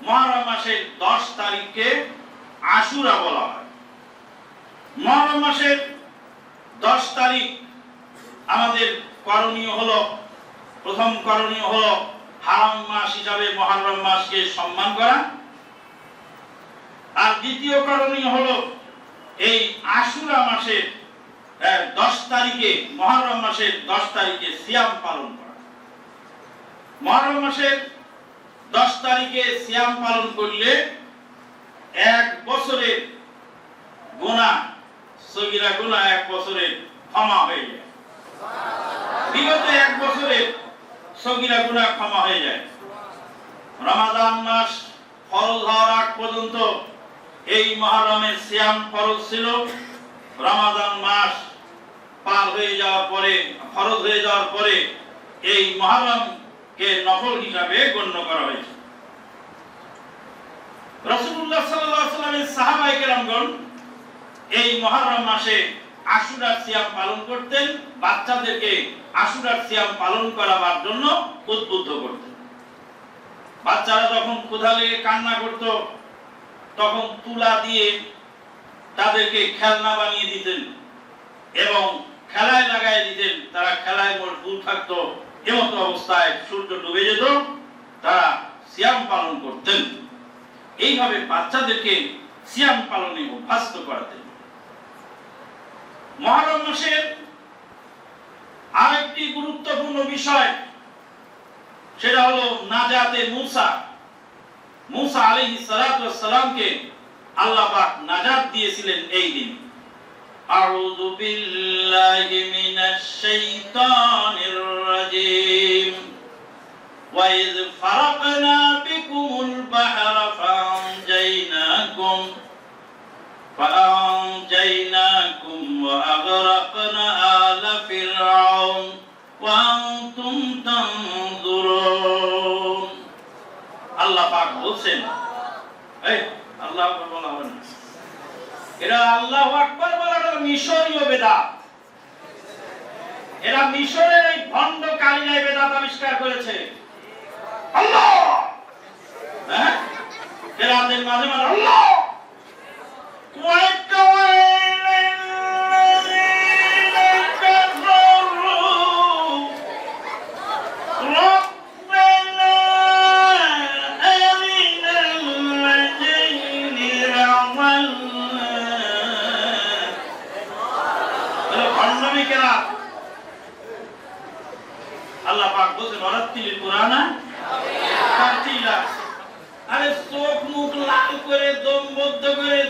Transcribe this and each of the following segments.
মুহররম মাসের 10 তারিখকে আশুরা বলা হয়। মুহররম মাসের 10 তারিখ আমাদের করণীয় হলো, প্রথম করণীয় হলো হারাম মাস হিসাবে মুহররম মাসকে সম্মান করা। আর দ্বিতীয় করণীয় হলো এই আশুরা মাসের 10 তারিখে, মুহররম মাসের 10 তারিখে সিয়াম পালন করা। মুহররম মাসের 10 তারিখে সিয়াম পালন করলে এক বছরের গুনাহ, সগীরা গুনাহ এক বছরের ক্ষমা হয়ে যায়। বিগত এক বছরের সগীরা গুনাহ ক্ষমা হয়ে যায়। রমাদান মাস ফরজ হওয়ার আগ পর্যন্ত এই মুহররমের সিয়াম ফরজ ছিল। রমাদান মাস পার হয়ে যাওয়ার পরে, ফরজ হয়ে যাওয়ার পরে এই মুহররমকে নফল হিসাবে গণ্য করা হয়েছে। রাসূলুল্লাহ সাল্লাল্লাহু আলাইহি ওয়াসাল্লামের সাহাবায়ে কেরামগণ এই মুহররম মাসে আশুরার সিয়াম পালন করতেন, বাচ্চাদেরকে আশুরার সিয়াম পালন করার জন্য উদ্বুদ্ধ করতেন। বাচ্চারা যখন ক্ষুধা লেগে কান্না করত তখন তুলা দিয়ে তাদেরকে খেলনা বানিয়ে দিতেন এবং খেলায় লাগাই দিতেন। তারা খেলায় মশগুল থাকতো। এমতো অবস্থায় সূর্য ডুবে যেত, তারা সিয়াম পালন করতেন। এইভাবে বাচ্চাদেরকে সিয়াম পালনে অভ্যস্ত করাতেন। মুহররম মাসের আরেকটি গুরুত্বপূর্ণ বিষয়, সেটা হলো নাজাতে মুসা। মুসা আলাইহিস সালাতু ওয়াস সালামকে আল্লাহ পাক নাজাত দিয়েছিলেন এই দিন। আউযু বিল্লাহি মিনাশ শাইতানির রাজীম। ওয়া ইয ফারাকনা বিকুমুল বাহরা فأنجيناكم وأغرقنا آل فرعون وأنتم تنظرون। আল্লাহ পাক বলেন, এই আল্লাহু আকবার বলা হবে না, এরা আল্লাহু আকবার বলাটা মিশরীয় বেদাত। এরা মিশরের এই ভণ্ড কালিমায়ে বেদাত আবিষ্কার করেছে। আল্লাহ, হ্যাঁ, কেরাতের মাঝে মাঝে আল্লাহ আল্লাহ পাক বলেন ওয়ারাতিল কুরআনা তারতিলা। আরে চোখ মুখ লাল করে দম বদ্ধ করে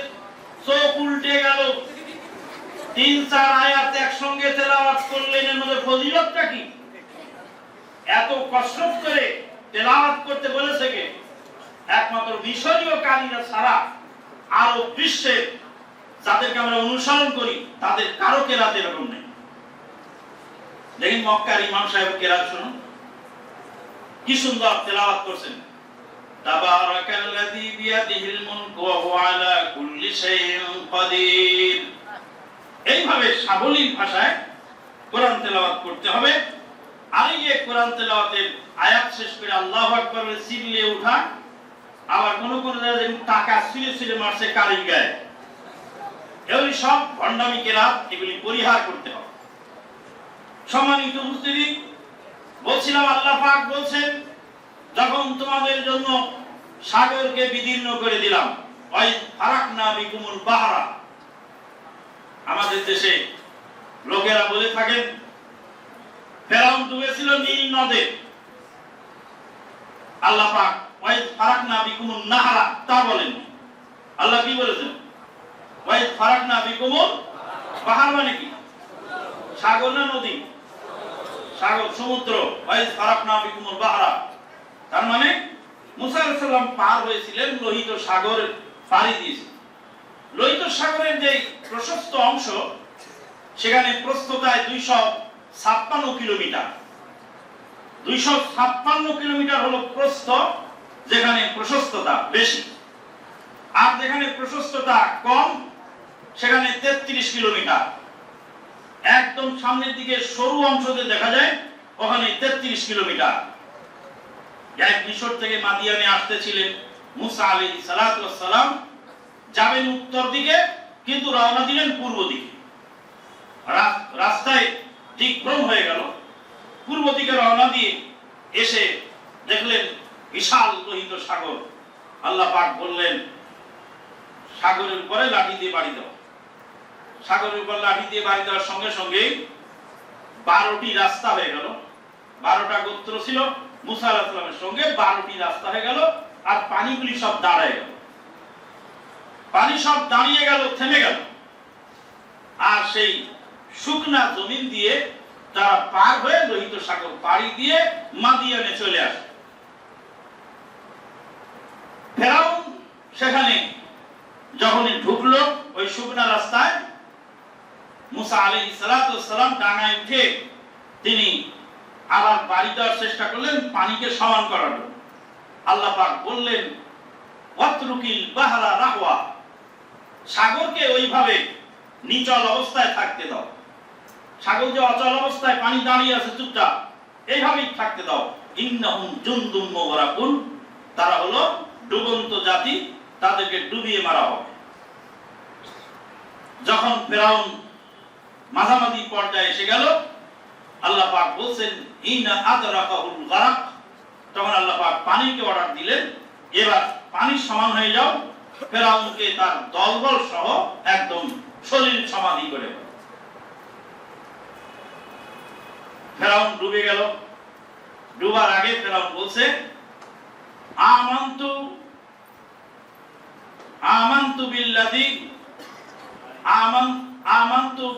চোখ উল্টে গেল, 3-4 আয়াত একসঙ্গে তেলাওয়াত করলেন, এর মধ্যে ফজিলতটা কি? এত কষ্ট করে তেলাওয়াত করতে বলেছে কে? একমাত্র মিশরীয় কারীরা ছাড়া আরো বিশ্বে যাদেরকে আমরা অনুসরণ করি তাদের কারো কেরাত এরকম নেই। দেখেন মক্কার ইমাম সাহেব কেরাত শুনুন, কি সুন্দর তেলাওয়াত করছেন। তাবারাকাল্লাযী বিয়াদিহিল মুলকু ওয়া হুয়া আলা কুল্লি শাইইন কাদির। এইভাবে সাবলীল ভাষায় কোরআন তেলাওয়াত করতে হবে। আর এই কোরআন তেলাওয়াতের আয়াত শেষ করে আল্লাহু আকবার বলে চিল্লিয়ে ওঠা, আবার কোন কোন জায়গায় টাকা ছিঁড়ে ছিঁড়ে মারছে কারির গায়ে, এগুলি সব ভণ্ডামি কেরাত, এগুলি পরিহার করতে হবে। সম্মানিত উপস্থিতি, বলছিলাম আল্লাহ পাক বলছেন যখন তোমাদের জন্য সাগরকে বিদীর্ণ করে দিলাম, ওয়াই ফারাকনা বিকুমুল বাহরা। আমাদের দেশে লোকেরা বলে থাকেন ফেরাউন ডুবেছিল নীল নদে, আল্লাহ পাক ওয়াই ফারাকনা বিকুমুন নাহরা তা বলেন। আল্লাহ কি বলেছেন? ওয়াই ফারাকনা বিকুমুল বাহর মানে কি? সাগর না নদী? সাগর, সমুদ্র। ওয়াই ফারাকনা বিকুমুল বাহরা তার মানে মুসা আলাইহিস সালাম পার হয়েছিলেন, লোহিত সাগর পাড়ি দিয়েছিলেন। লোহিত সাগরের যে প্রশস্ত অংশ, সেখানে প্রস্থতায় 256 কিলোমিটার। 256 কিলোমিটার হলো প্রস্থ, যেখানে প্রশস্ততা বেশি। আর যেখানে প্রশস্ততা কম সেখানে 33 কিলোমিটার। একদম সামনের দিকে সরু অংশতে দেখা যায় ওখানে 33 কিলোমিটার। এক মিশর থেকে মাদিয়ানে আসতেছিলেন মুসা আলাইহিস সালাতু ওয়াস সালাম যাবেন উত্তর দিকে, কিন্তু রওনা দিলেন পূর্ব দিকে। রাস্তায় দিকভ্রম হয়ে গেল। পূর্ব দিকে রওনা দিয়ে এসে দেখলেন বিশাল লোহিত সাগর। আল্লাহ পাক বললেন, সাগরের উপরে লাঠি দিয়ে বাড়ি দাও। সাগরের উপর লাঠি দিয়ে বাড়ি দেওয়ার সঙ্গে সঙ্গে 12টি রাস্তা হয়ে গেল। 12টা গোত্র ছিল মুসা আলাইহিস সালামের সঙ্গে, 12টি রাস্তা হয়ে গেল। আর পানিগুলি সব দাঁড়ায় গেল। পানি সব দাঁড়িয়ে গেল, থেমে গেল। আর সেই শুকনা জমিন দিয়ে তারা পার হয়ে লোহিত সাগর পাড়ি দিয়ে মাদিয়ানে চলে আসে। ফেরাউন সেখানে যখনই ঢুকলো ওই শুকনা রাস্তায়, মুসা আলাইহিস সালাতু ওয়াস সালাম ডাঙায় উঠে তিনি আবার বাড়ি দেওয়ার চেষ্টা করলেন পানিকে সমান করার জন্য। আল্লাহ পাক বললেন, ওয়াতরুকিল বাহরা রাহওয়া, সাগরকে ওইভাবে নিচল অবস্থায় থাকতে দাও। সাগর যে অচল অবস্থায় পানি দাঁড়িয়ে আছে চুপচাপ, এইভাবেই থাকতে দাও। ইন্নাহুম জুনদুম মুগরাকুন, তারা হলো ডুবন্ত জাতি, তাদেরকে ডুবিয়ে মারা হবে। যখন ফেরাউন মাঝামাঝি পর্যায়ে এসে গেল, আল্লাহ পাক বলছেন ইনা আদরাকাহুল গারাক, তখন আল্লাহ পাক পানিকে অর্ডার দিলেন, এবার পানি সমান হয়ে যাও। ফেরাউনকে তার দলবল সহ একদম সলিল সমাধি করে দাও। ফেরাউন ডুবে গেল। ডুবার আগে ফেরাউন বলছে, আমানতু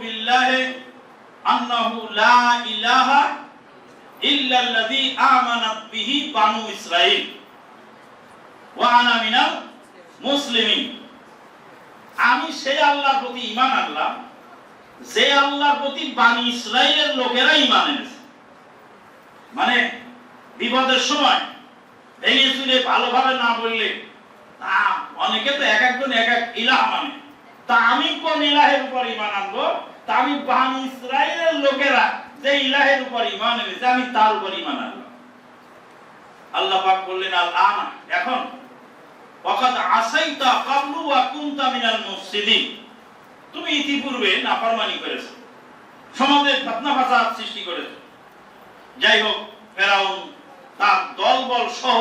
বিল্লাহি আন্নাহু লা ইলাহা ইল্লাল্লাযী আমানাত বিহি বানু ইসরাঈল ওয়া আনা মিনাল মুসলিমিন। আমি সেই আল্লাহর প্রতি ঈমান আনলাম যে আল্লাহর প্রতি বানি ইসরাইলের লোকেরা ঈমান এনেছে। মানে বিপদের সময় ভেঙে চুরে ভালোভাবে না বললে, তা অনেকে তো এক একজন এক এক ইলাহ মানে, তা আমি কোন ইলাহের উপর ঈমান আনবো? তা আমি বানি ইসরাইলের লোকেরা যে ইলাহের উপর ঈমান এনেছে আমি তার উপর ঈমান আনলাম। আল্লাহ পাক বললেন, আল আনা, এখন, ওয়াকাদ আসাইতা ক্বাবলু ওয়া কুনতা মিনাল মুফসিদিন, তুমি ইতিপূর্বে নাফরমানি করেছো, সমাজে ফিতনা ফাসাদ সৃষ্টি করেছো। যাই হোক, ফেরাউন তার দলবল সহ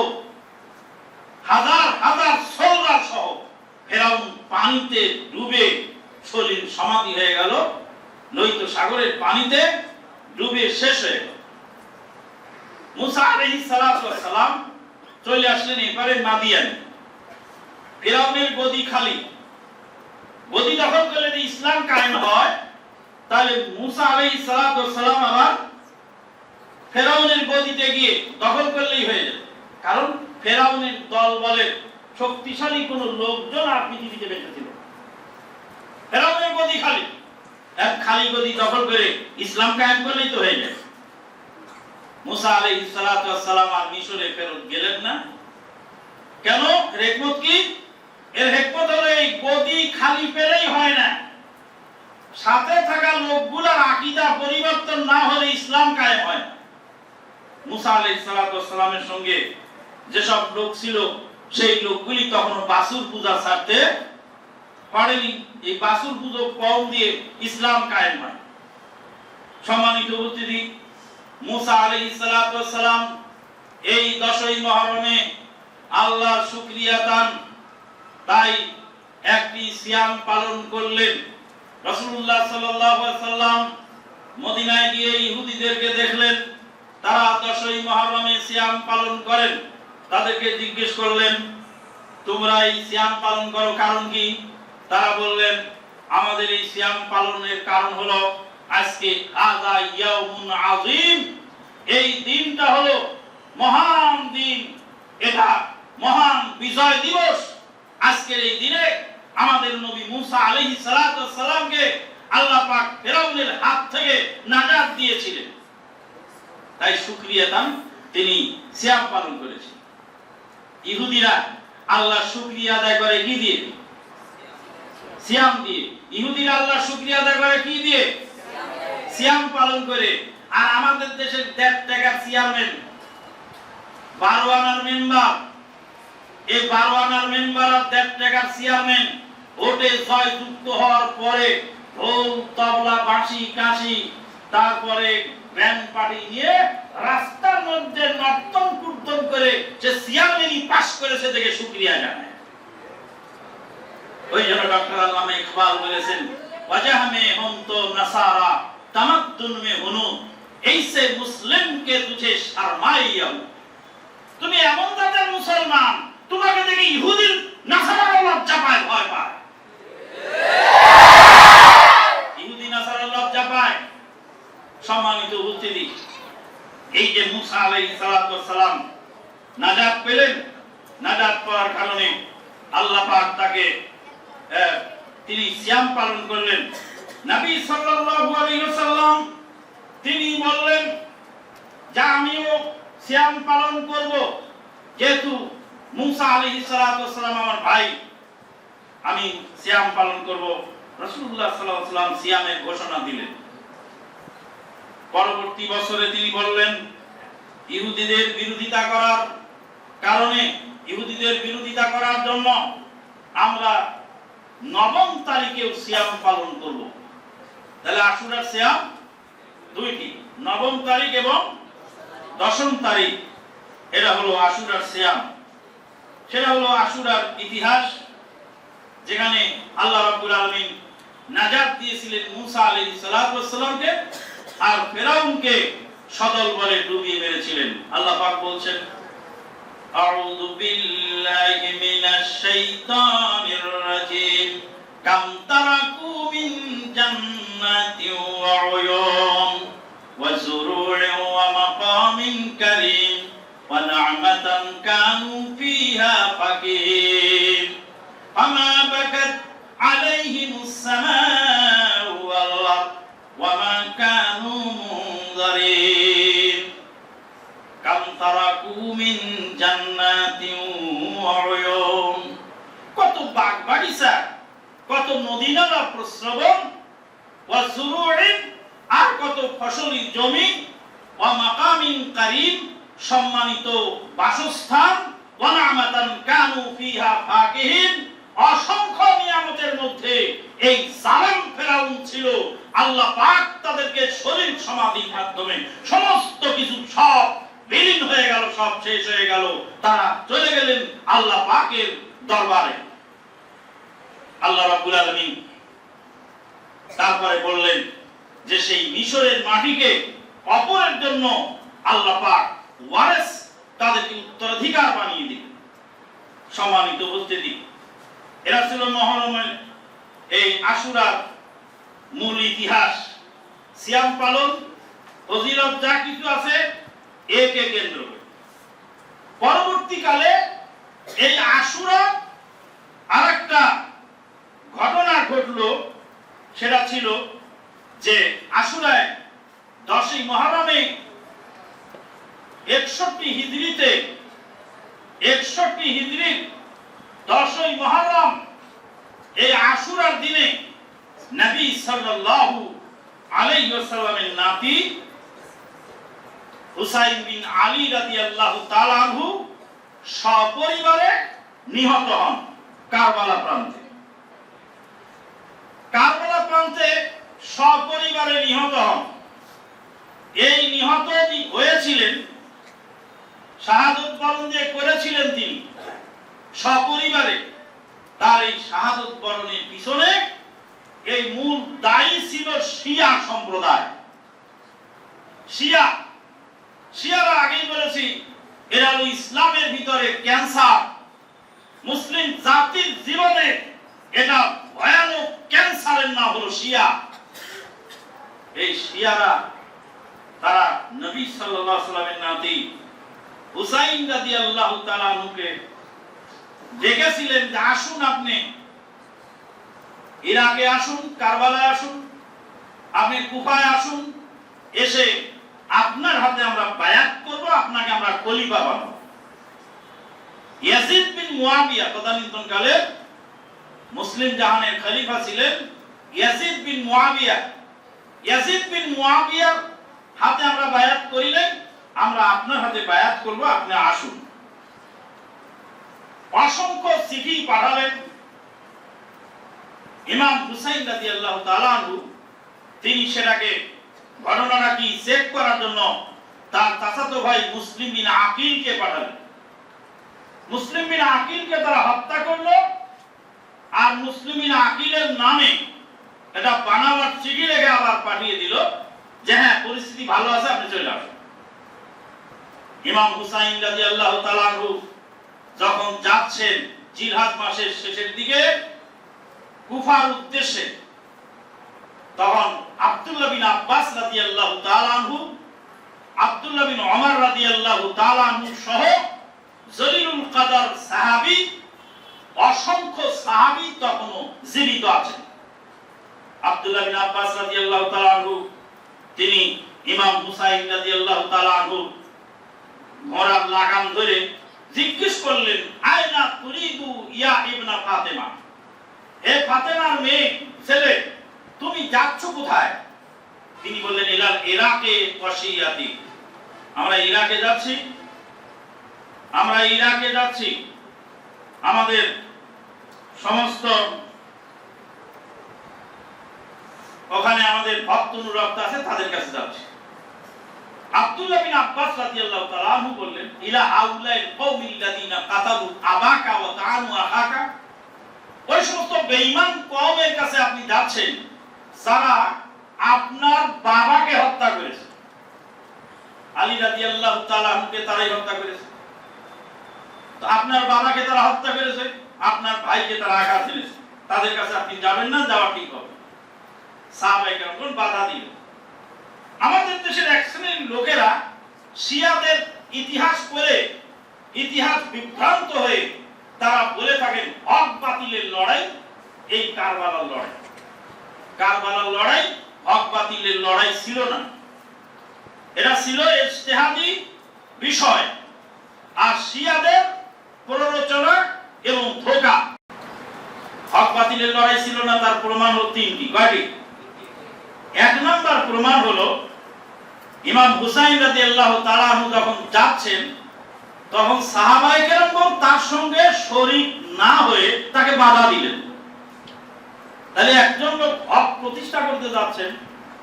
হাজার হাজার সোলজার সহ ফেরাউন পানিতে ডুবে সলিল সমাধি হয়ে গেল। লোহিত সাগরের পানিতে ডুবে শেষ হয়ে গেল। মুসা আলাইহিস সালাতু ওয়াস সালাম চলে আসলেন এবারে মাদিয়ানে। ফেরাউনের গদি খালি। গদি দখল করলে যদি ইসলাম কায়েম হয়, তাহলে মুসা আলাইহিস সালাতু ওয়াস সালাম আবার ফেরাউনের গদিতে গিয়ে দখল করলেই হয়ে যাবে। কারণ ফেরাউনের দলবলের শক্তিশালী কোন লোকজন আর পৃথিবীতে বেঁচে ছিল। ফেরাউনের গদি খালি, এক খালি গদি দখল করে ইসলাম কায়েম করলেই তো হয়ে যায়। মুসা আলাইহিস সালাতু ওয়াস সালাম আর মিশরে ফেরত গেলেন না। কেন? হিকমত কি? এর হিকমত হলো এই গদি খালি পেলেই হয় না, সাথে থাকা লোকগুলোর আকীদা পরিবর্তন না হলে ইসলাম কায়েম হয় না। মুসা আলাইহিস সালাতু ওয়াস সালামের সঙ্গে যেসব লোক ছিল, সেই লোকগুলি তখন বাসুর পূজা ছাড়তে পারেনি। এই বাসুর পূজা কম দিয়ে ইসলাম কায়েম হয়। সম্মানিত উপস্থিতি, মুসা আলাইহিস সালাতু ওয়াস সালাম এই 10ই মুহররমে আল্লাহর শুকরিয়া দান, তাই একটি সিয়াম পালন করলেন। রাসূলুল্লাহ সাল্লাল্লাহু আলাইহি ওয়াসাল্লাম মদিনায় গিয়ে ইহুদিদেরকে দেখলেন তারা 10ই মুহররমে সিয়াম পালন করেন। তাদেরকে জিজ্ঞেস করলেন, তোমরা এই সিয়াম পালন করো কারণ কি? তারা বললেন, আমাদের এই সিয়াম পালনের কারণ হলো আজকে হাযা ইয়াউমুন আযীম, এই দিনটা হলো মহান দিন, এটা মহান বিজয় দিবস। আজকের এই দিনে আমাদের নবী মুসা আলাইহিস সালাতু ওয়াস সালামকে আল্লাহ পাক ফেরাউনের হাত থেকে নাজাত দিয়েছিলেন, তাই শুকরিয়া দান তিনি সিয়াম পালন করেছেন। ইহুদিরা আল্লাহ শুকরিয়া আদায় করে কি দিয়ে? সিয়াম দিয়ে। ইহুদিরা আল্লাহ শুকরিয়া আদায় করে কি দিয়ে? সিয়াম পালন করে। আর আমাদের দেশের 1.5 টাকার চেয়ারম্যান, 12 আনার মেম্বার, এই 12 আনার মেম্বার আর 1.5 টাকার চেয়ারম্যান ভোটে জয়যুক্ত হওয়ার পরে ঢোল তবলা বাঁশি কাশি তারপরে ব্যান্ড পার্টি নিয়ে রাস্তার মধ্যে নর্তন কীর্তন করে সে চেয়ারম্যানই পাস করেছে দেখে শুকরিয়া জানায়। ওই জন্য ডক্টর আল্লামা ইকবাল বলেছেন, ওয়াজাহ মে হুম তো নাসারা তামাদ্দুন মে হুনু এইসে মুসলিমকে তুঝে শর্মাইয়া। তুমি এমন জাতের মুসলমান, তোমাকে দেখে ইহুদির নাসারারা লজ্জা পায়, ভয় পায়। ইহুদি নাসারা লজ্জা পায়। সম্মানিত উপস্থিতি, এই যে মুসা আলাইহিস সালাম নাজাত পেলেন, নাজাত পাওয়ার কারণে আল্লাহ পাক তাকে তিনি সিয়াম পালন করলেন। নবী সাল্লাল্লাহু আলাইহি ওয়াসাল্লাম তিনি বললেন যে আমিও সিয়াম পালন করব, যেহেতু মুসা আলাইহিস সালাম আমার ভাই, আমি সিয়াম পালন করব। রাসূলুল্লাহ সাল্লাল্লাহু আলাইহি ওয়াসাল্লাম সিয়ামের ঘোষণা দিলেন। পরবর্তী বছরে তিনি বললেন, ইহুদিদের বিরোধিতা করার কারণে, ইহুদিদের বিরোধিতা করার জন্য আমরা 9 তারিখেও সিয়াম পালন করব। তাহলে আশুরার সিয়াম দুইটি, 9 তারিখ এবং 10 তারিখ। এটা হলো আশুরার সিয়াম। সেটা হলো আশুরার ইতিহাস, যেখানে আল্লাহ রাব্বুল আলামিন নাজাত দিয়েছিলেন মুসা আলাইহিস সালামকে, আর ফেরাউনকে সদল বলে ডুবিয়ে মেরেছিলেন। আল্লাহ পাক বলছেন, আউযু বিল্লাহি মিনাশ শাইতানির রাজীম কাম তারাকু মিন জান্নাতিন ওয়া উয়ুন ওয়া যুরু'in ওয়া মাকামিন কারীম ওয়া নি'মাতান কানু ফীহা ফাকিহিন ফামা বাকাত আলাইহিমুস সামাউ ওয়াল আরদ ওয়া মা কানু মুনযারিন কাম তারাকু মিন জান্নাতিন ওয়া উয়ুন। কত বাগ বাগিচা, কত নদী নালা প্রস্রবণ, ওয়া যুরু'in আর কত ফসলি জমি, ওয়া মাকামিন কারীম সম্মানিত বাসস্থান, ওয়া নি'মাতান কানু ফীহা ফাকিহিন অসংখ্য নিয়ামতের মধ্যে এই জালেম ফেরাউন ছিল। আল্লাহ পাক তাদেরকে শরীর সমাধির মাধ্যমে সমস্ত কিছু সব বিলীন হয়ে গেল, সব শেষ হয়ে গেল। তারা চলে গেলেন আল্লাহ পাকের দরবারে। আল্লাহ রাব্বুল আলামিন তারপরে বললেন যে সেই মিশরের মাটিকে অপরের জন্য আল্লাহ পাক ওয়ারিস, তাদেরকে উত্তরাধিকার বানিয়ে দিলেন। সম্মানিত উপস্থিতি, এরা ছিল মুহররমের এই আশুরার মূল ইতিহাস। সিয়াম পালন, ফজিলত যা কিছু আছে একে কেন্দ্র করে পরবর্তীকালে এই আশুরা আরেকটা ঘটনা ঘটলো। সেটা ছিল যে আশুরায় 10ই মুহররমে 61 হিজরিতে 61 হিজরির 10ই মুহররম এই আশুরার দিনে নবী সাল্লাল্লাহু আলাইহি ওয়াসাল্লামের নাতি হুসাইন বিন আলী রাদিয়াল্লাহু তাআলা আনহু সপরিবারে নিহত হন কারবালা প্রান্তে। কারবালা প্রান্তে সপরিবারে নিহত হন। এই নিহত যিনি হয়েছিলেন, শাহাদত বরণ যে করেছিলেন তিনি সপরিবারে, তার এই শাহাদত বরণের পিছনে এই মূল দায়ী ছিল শিয়া সম্প্রদায়। শিয়ারা আগেই বলেছি, এরা হলো ইসলামের ভিতরে ক্যান্সার। মুসলিম জাতির জীবনে এটা ভয়ানক ক্যান্সারের নাম হলো শিয়া। এই শিয়ারা তারা নবী সাল্লাল্লাহু আলাইহি ওয়াসাল্লামের নাতি হুসাইন রাদিয়াল্লাহু তাআলা আনহুকে ডেকেছিলেন যে আসুন, আপনি ইরাকে আসুন, কারবালায় আসুন, আপনি কুফায় আসুন, এসে আপনার হাতে আমরা বায়াত করব, আপনাকে আমরা খলিফা বানাবো। ইয়াজিদ বিন মুয়াবিয়া তদানীন্তনকালে মুসলিম জাহানের খলিফা ছিলেন Yazid bin Muawiya. Yazid bin মুয়াবিয়ার হাতে আমরা বায়াত করিলেন, আমরা আপনার হাতে বায়াত করব, আপনি আসুন। অসংখ্য চিঠি পাঠালেন। ইমাম হুসাইন রাদিয়াল্লাহু তাআলা আনহু তিনি সেটাকে ঘটনাটা কি চেক করার জন্য তার চাচাতো ভাই মুসলিম বিন আকিলকে পাঠালেন। মুসলিম বিন আকিলকে তারা হত্যা করলো, আর মুসলিম বিন আকিলের নামে এটা বানাবার চিঠি লেখে আবার পাঠিয়ে দিল যে হ্যাঁ পরিস্থিতি ভালো আছে, আপনি চলে আসুন। ইমাম হুসাইন রাদিয়াল্লাহু তাআলা আনহু যখন যাচ্ছেন জিলহাজ মাসের শেষের দিকে কুফার উদ্দেশ্যে, তখন আব্দুল্লাহ বিন আব্বাস রাদিয়াল্লাহু তাআলা আনহু, আব্দুল্লাহ বিন ওমর রাদিয়াল্লাহু তাআলা আনহু সহ জলিলুল কদর সাহাবী, অসংখ্য সাহাবী তখনও জীবিত আছেন। আব্দুল্লাহ বিন আব্বাস রাদিয়াল্লাহু তাআলা আনহু তিনি ইমাম হুসাইন রাদিয়াল্লাহু তাআলা আনহু ঘোড়ার লাগাম ধরে জিজ্ঞেস করলেন, আয়না তুরিদু ইয়া ইবনা ফাতেমা, হে ফাতেমার মেয়ে ছেলে, তুমি যাচ্ছ কোথায়? তিনি বললেন, ইলাল ইরাকে ওয়াশিয়াতি, আমরা ইরাকে যাচ্ছি, আমরা ইরাকে যাচ্ছি, আমাদের সমস্ত ওখানে আমাদের ভক্ত অনুরক্ত আছে, তাদের কাছে যাচ্ছি। আব্দুল্লাহ বিন আব্বাস রাদিয়াল্লাহু তাআলা আনহু বললেন, ইলা হাউলাইল কওমিল লাযিনা কাতালু আবাকা ওয়া তাআনু আখাকা, ওই সমস্ত বেঈমান কওমের কাছে আপনি যাচ্ছেন যারা আপনার বাবাকে হত্যা করেছে। আলী রাদিয়াল্লাহু তাআলা আনহুকে তারাই হত্যা করেছে। তো আপনার বাবাকে তারা হত্যা করেছে, আপনার ভাইকে তারা আঘাত দিয়েছে, তাদের কাছে আপনি যাবেন না, যাওয়া ঠিক হবে। সাহাবায়ে কেরামগণ বাধা দিলেন। আমাদের দেশের এক শ্রেণীর লোকেরা শিয়াদের ইতিহাস পড়ে ইতিহাস বিভ্রান্ত হয়ে তারা বলে থাকেন হক বাতিলের লড়াই এই কারবালার লড়াই। কারবালার লড়াই হক বাতিলের লড়াই ছিল না, এটা ছিল ইজতিহাদি বিষয়, আর শিয়াদের প্ররোচনা এবং ধোঁকা। হক বাতিলের লড়াই ছিল না, তার প্রমাণ হলো তিনটি। কয়টি? এক নাম্বার প্রমাণ হলো ইমাম হুসাইন রাদিয়াল্লাহু তাআলা আনহু যখন যাচ্ছেন তখন সাহাবায়ে কেরামগণ তার সঙ্গে শরীক না হয়ে তাকে বাধা দিলেন। তাহলে একজন লোক হক প্রতিষ্ঠা করতে যাচ্ছেন,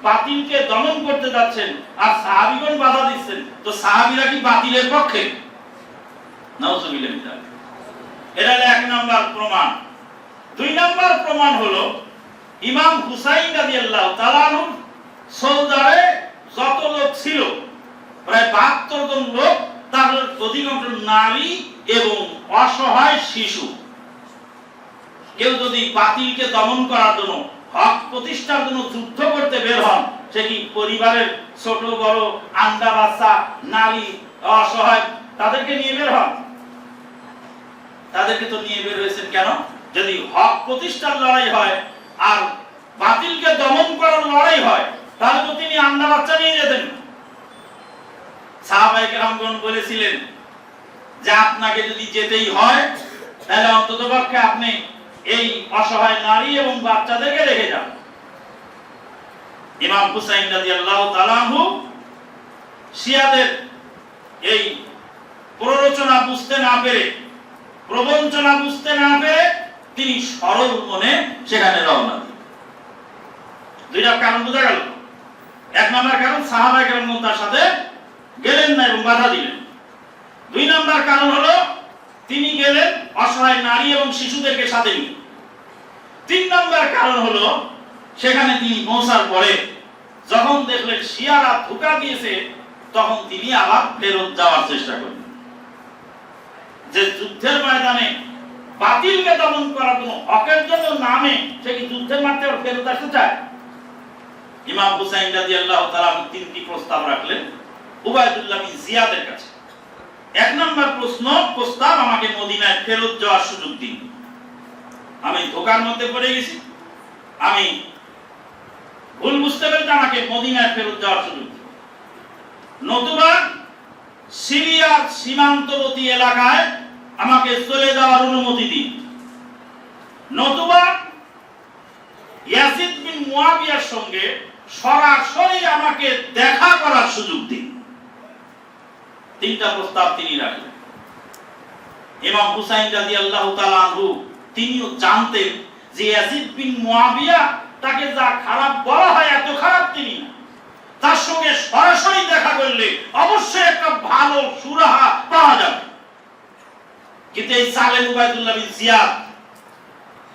বাতিলকে দমন করতে যাচ্ছেন, আর সাহাবীগণ বাধা দিচ্ছেন, তো সাহাবীরা কি বাতিলের পক্ষে? নাউজুবিল্লাহ। এটা হলো এক নাম্বার প্রমাণ। দুই নাম্বার প্রমাণ হলো ইমাম হুসাইন রাদিয়াল্লাহু তাআলা আনহু সৌদারে যত লোক ছিল প্রায় 72 জন লোক, তার অধিকাংশ নারী এবং অসহায় শিশু। কেউ যদি বাতিলকে দমন করার জন্য, হক প্রতিষ্ঠার জন্য যুদ্ধ করতে বের হন, সে কি পরিবারের ছোট বড় আন্ডা বাচ্চা নারী অসহায় তাদেরকে নিয়ে বের হন? তাদেরকে তো নিয়ে বের হয়েছেন কেন? যদি হক প্রতিষ্ঠার লড়াই হয় আর বাতিলকে দমন করার লড়াই হয়, তাহলে তো তিনি আন্ডা বাচ্চা নিয়ে যেতেন। সাহাবায়ে কেরামগণ বলেছিলেন যে আপনাকে যদি যেতেই হয় তাহলে অন্ততপক্ষে আপনি এই অসহায় নারী এবং বাচ্চাদেরকে রেখে যান। ইমাম হুসাইন রাদিয়াল্লাহু তাআলা আনহু শিয়াদের এই প্ররোচনা বুঝতে না পেরে, প্রবঞ্চনা বুঝতে না পেরে তিনি সরল মনে সেখানে রওনা দিলেন। দুইটা কারণ বোঝা গেল। এক নম্বর কারণ সাহাবায়ে কেরামগণ তার সাথে গেলেন না এবং বাধা দিলেন। দুই নম্বর কারণ হলো তিনি গেলেন অসহায় নারী এবং শিশুদেরকে সাথে নিয়ে। তিন নম্বর কারণ হলো সেখানে তিনি পৌঁছার পরে যখন দেখলেন শিয়ারা ধোঁকা দিয়েছে, তখন তিনি আবার ফেরত যাওয়ার চেষ্টা করলেন। যে যুদ্ধের ময়দানে বাতিলকে দমন করার জন্য, হকের জন্য নামে সে কি যুদ্ধের মাঠে ফেরত আসতে চায়? ইমাম হুসাইন রাদিয়াল্লাহু তাআলা তিনটি প্রস্তাব রাখলেন উবাইদুল্লাহ বিন জিয়াদের কাছে। এক নম্বর প্রস্তাব, আমাকে মদিনায় ফেরত যাওয়ার সুযোগ দিন। আমি ধোঁকার মধ্যে পড়ে গেছি, আমি ভুল বুঝতে পেরেছি, আমাকে মদিনায় ফেরত যাওয়ার সুযোগ দিন। নতুবা সিরিয়ার সীমান্তবর্তী এলাকায় আমাকে চলে যাওয়ার অনুমতি দিন, নতুবা ইয়াজিদ বিন মুয়াবিয়ার সঙ্গে সরাসরি আমাকে দেখা করার সুযোগ দিন। তিনটা প্রস্তাব তিনি রাখলেন। ইমাম হুসাইন রাদিয়াল্লাহু তাআলা আনহু তিনিও জানতেন যে ইয়াজিদ বিন মুয়াবিয়া তাকে যা খারাপ বলা হয় এত খারাপ তিনি না, তার সঙ্গে সরাসরি দেখা করলে অবশ্যই একটা ভালো সুরাহা পাওয়া যাবে। কিন্তু এই সালেম উবাইদুল্লাহ বিন জিয়াদ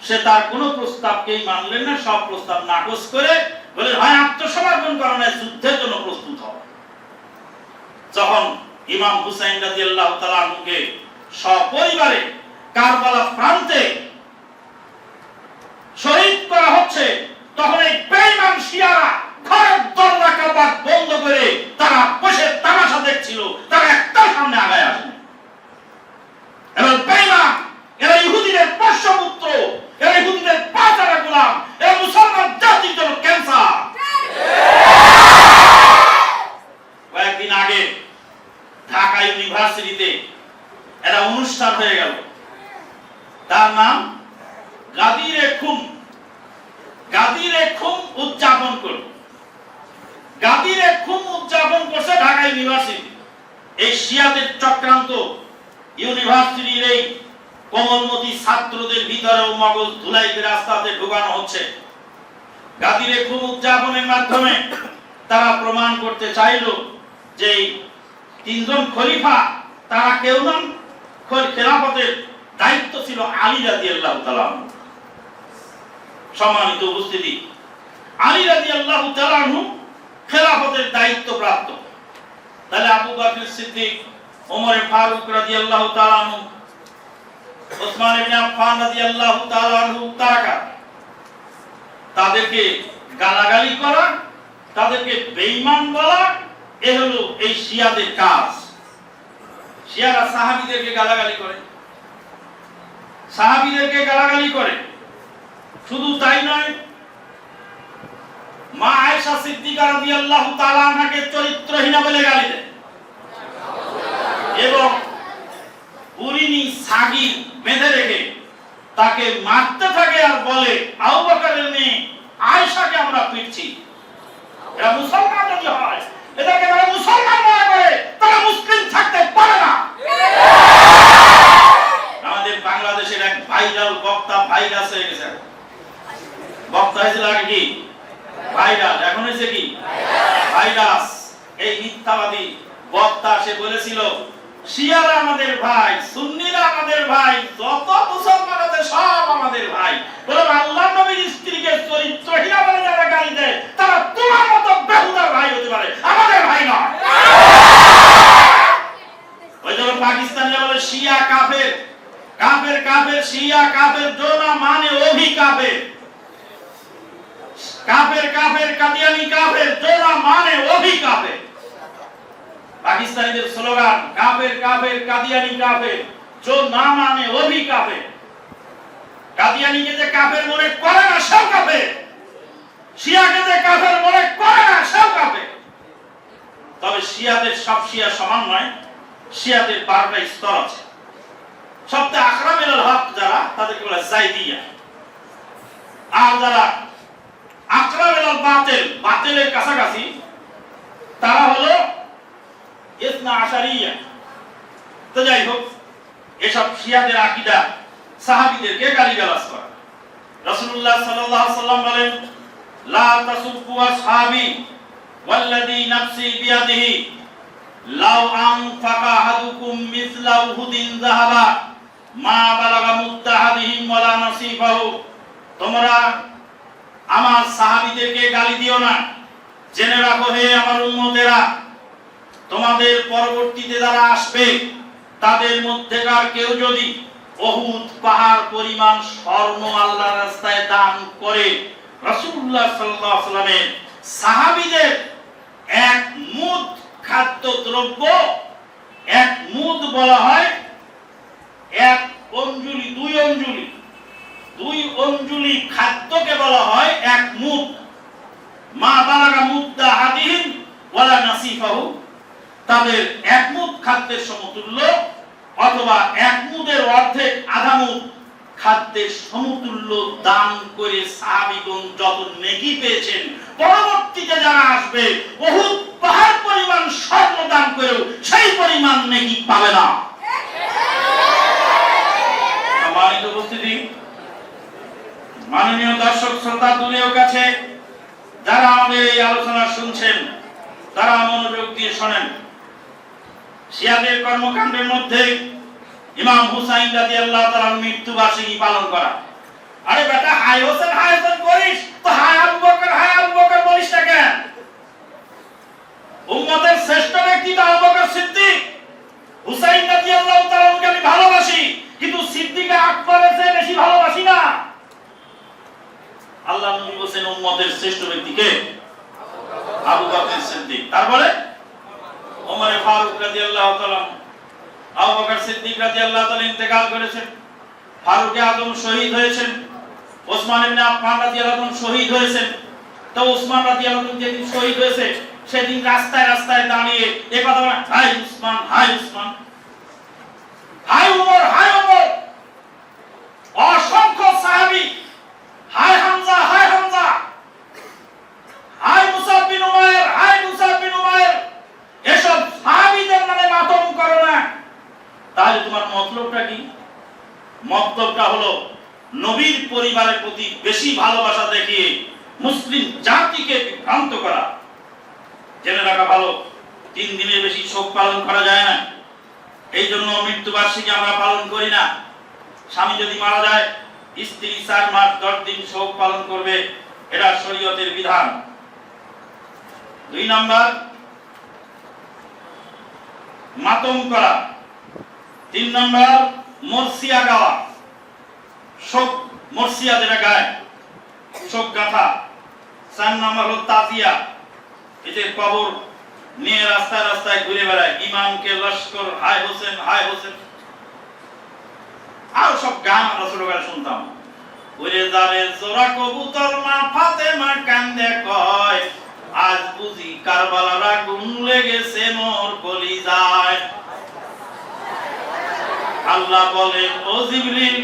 সে তার কোনো প্রস্তাবকেই মানলেন না, সব প্রস্তাব নাকচ করে বলে হয় আত্মসমর্পণ করো না যুদ্ধের জন্য প্রস্তুত হও। যখন ইমাম হুসাইন রাদিয়াল্লাহু তাআলা আনহুকে সপরিবারে কারবালা প্রান্তে শহীদ করা হচ্ছে, তখন এই বেঈমান শিয়ারা ঘরের দরজা কাবাত বন্ধ করে তারা বসে তামাশা দেখছিল, তারা একটা সামনে আগায় আসেনি। এরা বেঈমান, এরা ইহুদিদের পোষ্যপুত্র, এরা ইহুদিদের পাঁচারা গোলাম, এরা মুসলমান জাতির জন্য ক্যান্সার। কয়েকদিন আগে ঢাকা ইউনিভার্সিটিতে একটা অনুষ্ঠান হয়ে গেল, তার নাম গাদিরে খুম উদযাপন করল। গাদিরে খুম উদযাপন করছে ঢাকা ইউনিভার্সিটি। এই শিয়াদের চক্রান্ত ইউনিভার্সিটির এই কোমলমতি ছাত্রদের ভিতরেও মগজ ধুলাই করে রাস্তাতে ঢোকানো হচ্ছে। গাদিরে খুম উদযাপনের মাধ্যমে তারা প্রমাণ করতে চাইল যে তিনজন খলিফা তারা কেউ নন, খেলাফতের দায়িত্ব ছিল আলী রাদিয়াল্লাহু তাআলা আনহু। সম্মানিত উপস্থিতি, আলী রাদিয়াল্লাহু তাআলা আনহু খেলাফতের দায়িত্ব প্রাপ্ত। তাহলে আবু বকর সিদ্দিক, ওমর ফারুক রাদিয়াল্লাহু তাআলা আনহু, ওসমান ইবনে আফফান রাদিয়াল্লাহু তাআলা আনহু তাদেরকে গালাগালি করা, তাদেরকে বেঈমান বলা, এ হলো এই শিয়াদের কাজ। শিয়ারা সাহাবীদেরকে গালাগালি করে, শুধু তাই নয়, মা আয়েশা সিদ্দিকা রাদিয়াল্লাহু তাআলা আনহাকে চরিত্রহীনা বলে গালি দেয় এবং উরিনি সাগি বেঁধে রেখে তাকে মারতে থাকে আর বলে আবু বকরের মেয়ে আয়েশাকে আমরা পিটছি। এরা মুসলমান যদি হয়, এটাকে যারা মুসলমান মনে করে তারা মুসলিম থাকতে পারে না। আমাদের বাংলাদেশের এক ভাইরাল বক্তা ভাইরাস হয়ে গেছে। বক্তা হয়েছিল আগে কি ভাইরাল, এখন হয়েছে কি ভাইরাস। এই মিথ্যাবাদী বক্তা সে বলেছিল শিয়ারা আমাদের ভাই, সুন্নিরা আমাদের ভাই, যত মুসলমান আছে সব আমাদের ভাই। বলে আল্লাহর নবীর স্ত্রীকে চরিত্রহীনা বলে যারা গালি দেয় তারা তোমার মতো বেহুদার ভাই হতে পারে, আমাদের ভাই নয়। ওই জন্য পাকিস্তানিরা বলে শিয়া কাফের, কাফের কাফের, শিয়া কাফের, जो ना माने वो भी काफिर, काफिर काफिर, कादियानी काफिर, जो ना माने वो भी काफिर। পাকিস্তানিদের স্লোগান কাফের কাফের, কাদিয়ানি কাফের, जो ना माने वो भी काफिर। কাদিয়ানিকে যে কাফের মনে করে না সেও কাফের, শিয়াকে যে কাফের মনে করে না সেও কাফের। তবে শিয়াদের সব শিয়া সমান নয়, শিয়াদের 12টা স্তর আছে। সবচেয়ে আকরামেল হক যারা, তাদেরকে বলে জাইদিয়া। আর যারা আকরামেল বাতিল, বাতিলের কাছাকাছি, তারা হলো ইসনা আশারিয়া। তো যাই হোক, এসব শিয়াদের আকীদা সাহাবীদেরকে গালিগালাজ করা। রাসূলুল্লাহ সাল্লাল্লাহু আলাইহি ওয়াসাল্লাম বলেন লা তাসুব্বু আসহাবি ওয়াল্লাযী নাফসি বিয়াদিহি লাউ আনফাকা আহাদুকুম মিসলা উহুদিন যাহাবা মা বালাগা মুত্তাহাদিহিম ওয়ালা নাসিফাহু। তোমরা আমার সাহাবীদেরকে গালি দিও না। জেনে রাখো হে আমার উম্মতেরা, তোমাদের পরবর্তীতে যারা আসবে তাদের মধ্যেকার কেউ যদি উহুদ পাহাড় পরিমাণ স্বর্ণ আল্লাহর রাস্তায় দান করে, রাসূলুল্লাহ সাল্লাল্লাহু আলাইহি ওয়াসাল্লামের সাহাবীদের এক মুদ খাদ্যদ্রব্য, এক মুদ বলা হয় এক অঞ্জলি, দুই অঞ্জলি খাদ্যকে বলা হয় এক মুদ। মা বালাগা মুদ্দা হাদিহিম ওয়ালা নাসিফাহু, তাদের এক মুদ খাদ্যের সমতুল্য অথবা এক মুদের অর্ধেক আধা মুদ খাদ্যের সমতুল্য দান করে সাহাবীগণ যত নেকি পেয়েছেন, পরবর্তীতে যারা আসবে উহুদ পাহাড় পরিমাণ স্বর্ণ দান করেও সেই পরিমাণ নেকি পাবে না। সম্মানিত উপস্থিতি, মাননীয় দর্শক শ্রোতা দুনিয়ার কাছে যারা আমাদের এই আলোচনা শুনছেন তারা মনোযোগ দিয়ে শোনেন। শিয়াদের কর্মকাণ্ডের মধ্যে ইমাম হুসাইন রাদিয়াল্লাহু তাআলার মৃত্যুবার্ষিকী পালন করা। আরে বেটা, হাই হোসেন করিস তো হাই আবু বকর বলিস না কেন? উম্মতের শ্রেষ্ঠ ব্যক্তি তো আবু বকর সিদ্দিক। হুসাইন রাদিয়াল্লাহু তাআলাকে আমি ভালোবাসি, কিন্তু সিদ্দিক আকবরের চেয়ে বেশি ভালোবাসি না। আল্লাহ নবী বলেন উম্মতের শ্রেষ্ঠ ব্যক্তি কে? আবু বকর সিদ্দিক। তারপরে ওমর ফারুক রাদিয়াল্লাহু তাআলা, আবু বকর সিদ্দিক রাদিয়াল্লাহু তাআলা ইন্তেকাল করেছেন, ফারুক আজম শহীদ হয়েছেন, ওসমান ইবনে আফফান রাদিয়াল্লাহু তাআলা শহীদ হয়েছেন। তো ওসমান রাদিয়াল্লাহু তাআলা যেদিন শহীদ হয়েছে সেদিন রাস্তায় রাস্তায় দাঁড়িয়ে এই কথা বলে, হাই উসমান, হাই উসমান, হাই ওমর, হাই ওমর। অসংখ্য সাহাবী হাই হামজা, হাই হামজা, হাই মুসাব বিন উমাইর, হাই মুসাব বিন উমাইর। এসব সাহাবীদের নামে মাতম করো না। তাহলে তোমার মতলবটা কি? মতলবটা হলো নবীর পরিবারের প্রতি বেশি ভালোবাসা দেখিয়ে মুসলিম জাতিকে বিভ্রান্ত করা। জেনে রাখা ভালো, 3 দিনের বেশি শোক পালন করা যায় না। এই জন্য মৃত্যুবার্ষিকী আমরা পালন করি না। স্বামী যদি মারা যায়, স্ত্রী 4 মাস 10 দিন শোক পালন করবে, এটা শরীয়তের বিধান। 2 নাম্বার, মাতম করা। 3 নাম্বার, মরসিয়া গাওয়া, শোক মরসিয়া যেটা গায়, শোক গাথা। 4 নাম্বার হলো তাজিয়া, এদের কবর নিয়ে রাস্তায় রাস্তায় ঘুরে বেড়ায়, ইমামকে লস্কর, হায় হোসেন, হায় হোসেন। আর সব গান আমরা ছোটবেলায় শুনতাম। ওরে যারে জোড়া কবুতর মা ফাতেমা কান্দে কয়, আজ বুঝি কারবালার আগুন লেগেছে মোর কলিজায়। আল্লাহ বলেন, ও জিবরিল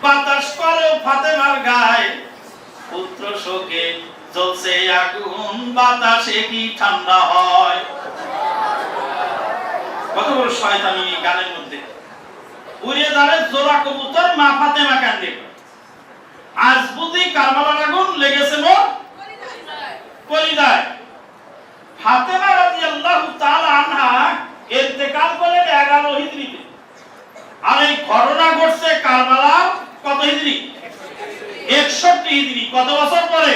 বাতাস করো ফাতেমার গায়ে, পুত্র শোকে জ্বলছে আগুন, বাতাসে কি ঠান্ডা হয়। কত বড় শয়তানি এই গানের মধ্যে। উড়ে যারে জোড়া কবুতর মা ফাতেমা কান্দে, আজ বুঝি কারবালার আগুন লেগেছে মোর কলিজায়। ফাতেমা রাদিয়াল্লাহু তাআলা আনহা ইন্তেকাল করলেন 11 হিজরিতে। আর এই ঘটনা ঘটছে কারবালার কত হিজরি? 61 হিজরি। কত বছর পরে?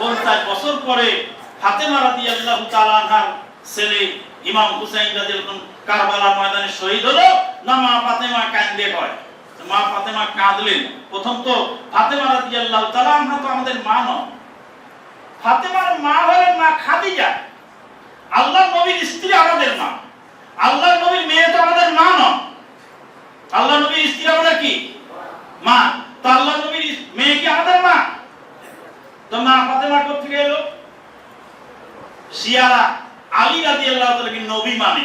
50 বছর পরে ফাতেমা রাদিয়াল্লাহু তাআলা আনহার ছেলে ইমাম হুসাইন রাদিয়াল্লাহু কারবালার ময়দানে শহীদ হলো। না মা ফাতেমা কাঁদে হয়। মা ফাতেমা কাঁদলেন। প্রথম তো ফাতেমা রাদিয়াল্লাহু তাআলা আনহা তো আমাদের মা নন। ফাতেমার মা হলেন মা খাদিজা, আল্লাহর নবীর স্ত্রী আমাদের মা। আল্লাহর নবীর মেয়ে তো আমাদের মা নন। আল্লাহর নবীর স্ত্রী আমাদের কি? মা। তো আল্লাহর নবীর মেয়ে কি আমাদের মা? তো মা ফাতেমা কোথা থেকে এলো? শিয়ারা আলী রাদিয়াল্লাহু তাআলা কি নবী মানে,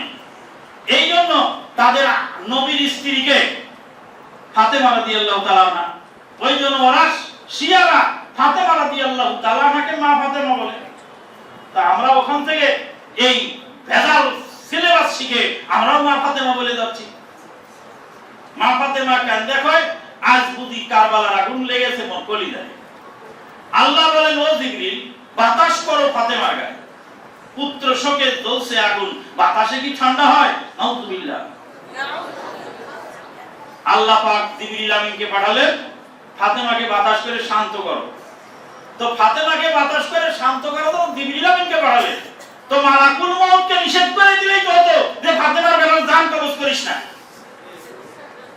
এই জন্য তাদের নবীর স্ত্রীকে ফাতেমা রাদিয়াল্লাহু তাআলা না। ওই জন্য ওরা শিয়ারা ফাতেমা রাদিয়াল্লাহু তাআলা নাকে মা ফাতেমা বলে। তা আমরা ওখান থেকে এই ভেজাল সিলেবাস শিখে আমরাও মা ফাতেমা বলে যাচ্ছি। মা ফাতেমা কেন দেখো, আজ বুঝি কারবালার আগুন লেগেছে মোর কলিজায়। আল্লাহ বলেন, ও জিবরিল বাতাস করো ফাতেমার গায়ে, পুত্র শোকে জ্বলছে আগুন, বাতাসে কি ঠান্ডা হয়? নাউযুবিল্লাহ। আল্লাহ পাক জিবরিল আমিনকে পাঠালেন, ফাতেমাকে বাতাস করে শান্ত করো। তো ফাতেমাকে বাতাস করে শান্ত করো তো জিবরিল আমিনকে পাঠালেন। তো মালাকুল মউতকে নিষেধ করে দিলেই তো হতো যে ফাতেমার বেলায় জান কবজ করিস না।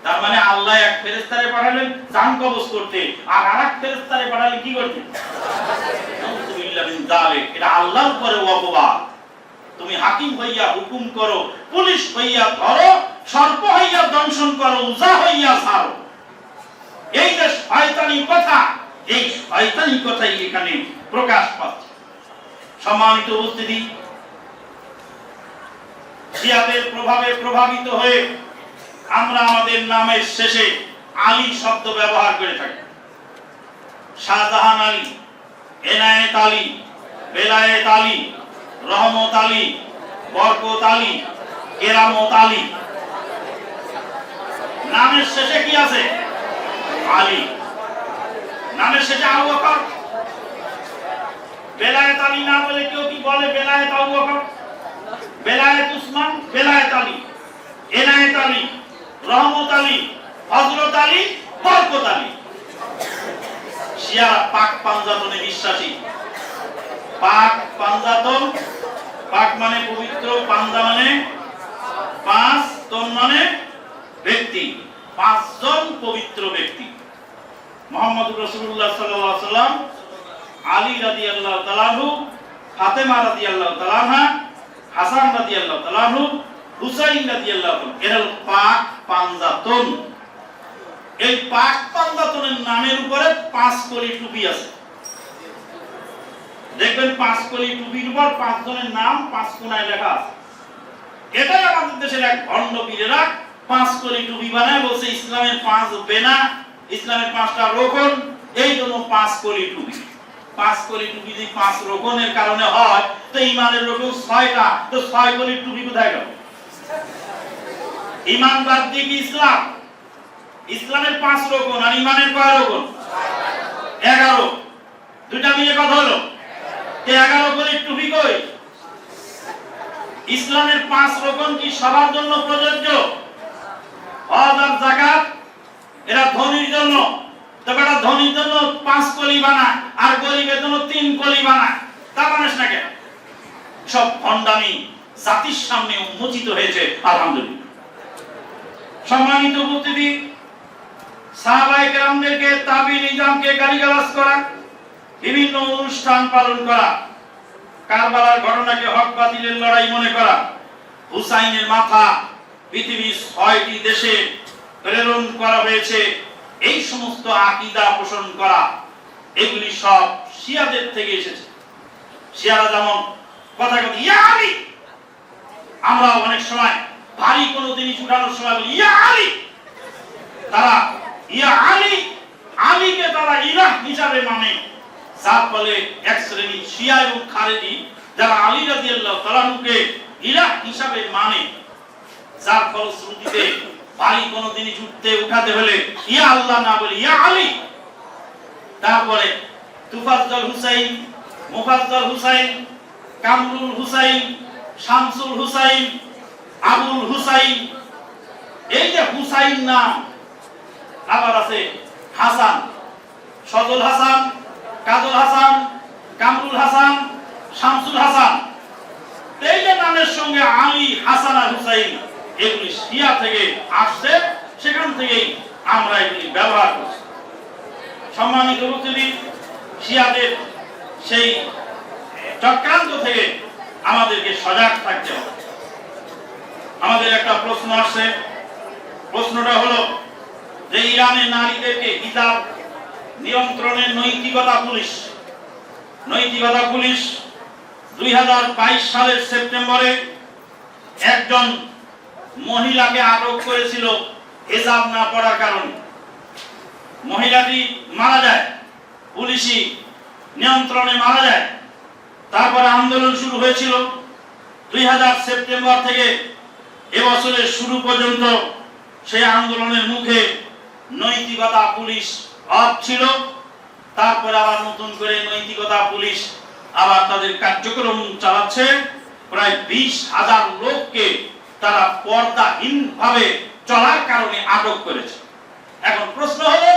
তার মানে আল্লাহ এক ফেরেশতারে পাঠালেন জান কবজ করতে, আর আরেক ফেরেশতারে পাঠালেন কি করতে? নাউযুবিল্লাহ মিন যালিক। এটা আল্লাহর উপরে অপবাদ। তুমি হাকিম হইয়া হুকুম করো, পুলিশ হইয়া ধরো, সর্প হইয়া দংশন করো, উজা হইয়া ছাড়ো। এই যে শয়তানি কথা, এই শয়তানি কথাই এখানে প্রকাশ পাচ্ছে। সম্মানিত উপস্থিতি, শিয়াদের প্রভাবে প্রভাবিত হয়ে আমরা আমাদের নামের শেষে আলী শব্দ ব্যবহার করে থাকি। শাহজাহান আলী, এনায়েত আলী, বেলায়েত আলী, রহমত আলী, বরকত আলী, কেরামত আলী, নামের শেষে কি আছে? আলী। নামের শেষে আবু বকর। বেলায়েত আলী না বলে কেউ কি বলে বেলায়েত আবু বকর, বেলায়েত উসমান, বেলায়েত আলী, এনায়েত আলী, রহমত আলী, হযরত আলী, বরকত আলী। শিয়ারা পাক পাঞ্জাতনে বিশ্বাসী। পাক পাঞ্জাতন, পাক মানে পবিত্র, পাঞ্জা মানে পাঁচ, তন মানে ব্যক্তি, পাঁচজন পবিত্র ব্যক্তি। মুহাম্মদুর রাসূলুল্লাহ সাল্লাল্লাহু আলাইহি ওয়াসাল্লাম, আলী রাদিয়াল্লাহু তাআলা আনহু, ফাতেমা রাদিয়াল্লাহু তাআলা আনহা, হাসান রাদিয়াল্লাহু তাআলা আনহু, হুসাইন রাদিয়াল্লাহু তাআলা, এরা পাক পাঞ্জাতন। এই পাক পাঞ্জাতনের নামের উপরে 5 কলি টুপি আছে। দেখবেন 5 কলি টুপির উপর 5 জনের নাম 5 কোণায় লেখা আছে। এটাই আমাদের দেশের এক ভণ্ড পীরেরা 5 কলি টুপি বানায়, বলছে ইসলামের 5 বেনা, ইসলামের 5টা রোকন, এই জন্য 5 কলি টুপি। 5 কলি টুপি যদি 5 রোকনের কারণে হয়, তো ঈমানের রোকন 6টা, তো 6 কলি টুপি কোথায় গেল? ঈমান বাদ দিয়ে কি ইসলাম? ইসলামের 5 রোকন আর ঈমানের কয় রোকন? 11। দুইটা মিলে কত হলো? 11 কলি টুপি কই? ইসলামের 5 রোকন কি সবার জন্য প্রযোজ্য? হজ আর যাকাত এরা ধনীর জন্য, তবে এটা ধনীর জন্য 5 কলি বানায় আর গরিবের জন্য 3 কলি বানায়। তা বানাস না কেন? সব ভণ্ডামি জাতির সামনে উন্মোচিত হয়েছে। আলহামদুলিল্লাহ। সম্মানিত উপস্থিতি, সাহাবায়ে কেরামদেরকে, তাবিঈন নিজামকে গালিগালাজ করা, বিভিন্ন অনুষ্ঠান পালন করা, কারবালার ঘটনাকে হক বাতিলের লড়াই মনে করা, হুসাইনের মাথা পৃথিবীর 6টি দেশে প্রেরণ করা হয়েছে, এই সমস্ত আকীদা পোষণ করা, এগুলি সব শিয়াদের থেকে এসেছে। শিয়ারা যেমন কথা কথা ইয়া আলী, আমরা অনেক সময় ভারী কোনো জিনিস উঠানোর সময় বলি ইয়া আলী, তারা ইয়া আলী, আলীকে তারা ইলাহ হিসাবে মানে। যার ফলে এক শ্রেণীর শিয়া এবং খারেজি যারা আলী রাদিয়াল্লাহু তাআলা আনহুকে ইলাহ হিসাবে মানে, যার ফলশ্রুতিতে ভারী কোনো জিনিস উঠাতে হলে ইয়া আল্লাহ না বলে ইয়া আলী। তারপরে তুফাজ্জল হুসাইন, মুফাজ্জল হুসাইন, কামরুল হুসাইন, শামসুল হুসাইন, আবুল হুসাইন, এই যে হুসাইন নাম। আবার আছে হাসান, সজল হাসান, কাজল হাসান, কামরুল হাসান, শামসুল হাসান। এই যে নামের সঙ্গে আলী, হাসান আর হুসাইন, এগুলি শিয়া থেকে আসছে, সেখান থেকেই আমরা এগুলি ব্যবহার করছি। সম্মানিত উপস্থিতি, শিয়াদের সেই চক্রান্ত থেকে আমাদেরকে সজাগ থাকতে হবে। আমাদের একটা প্রশ্ন আসছে, প্রশ্নটা হলো যে ইরানের নারীদেরকে হিজাব নিয়ন্ত্রণের নৈতিকতা পুলিশ 2022 সালের সেপ্টেম্বরে একজন মহিলাকে আটক করেছিল হিজাব না পরার কারণে। মহিলাটি মারা যায়, পুলিশি নিয়ন্ত্রণে মারা যায়। তারপরে আন্দোলন শুরু হয়েছিল 2000 সেপ্টেম্বর থেকে এবছরের শুরু পর্যন্ত। সেই আন্দোলনের মুখে নৈতিকতা পুলিশ অফ ছিল। তারপরে আবার নতুন করে নৈতিকতা পুলিশ আবার তাদের কার্যক্রম চালাচ্ছে। প্রায় 20,000 লোককে তারা পর্দাহীন ভাবে চলার কারণে আটক করেছে। এখন প্রশ্ন হলো,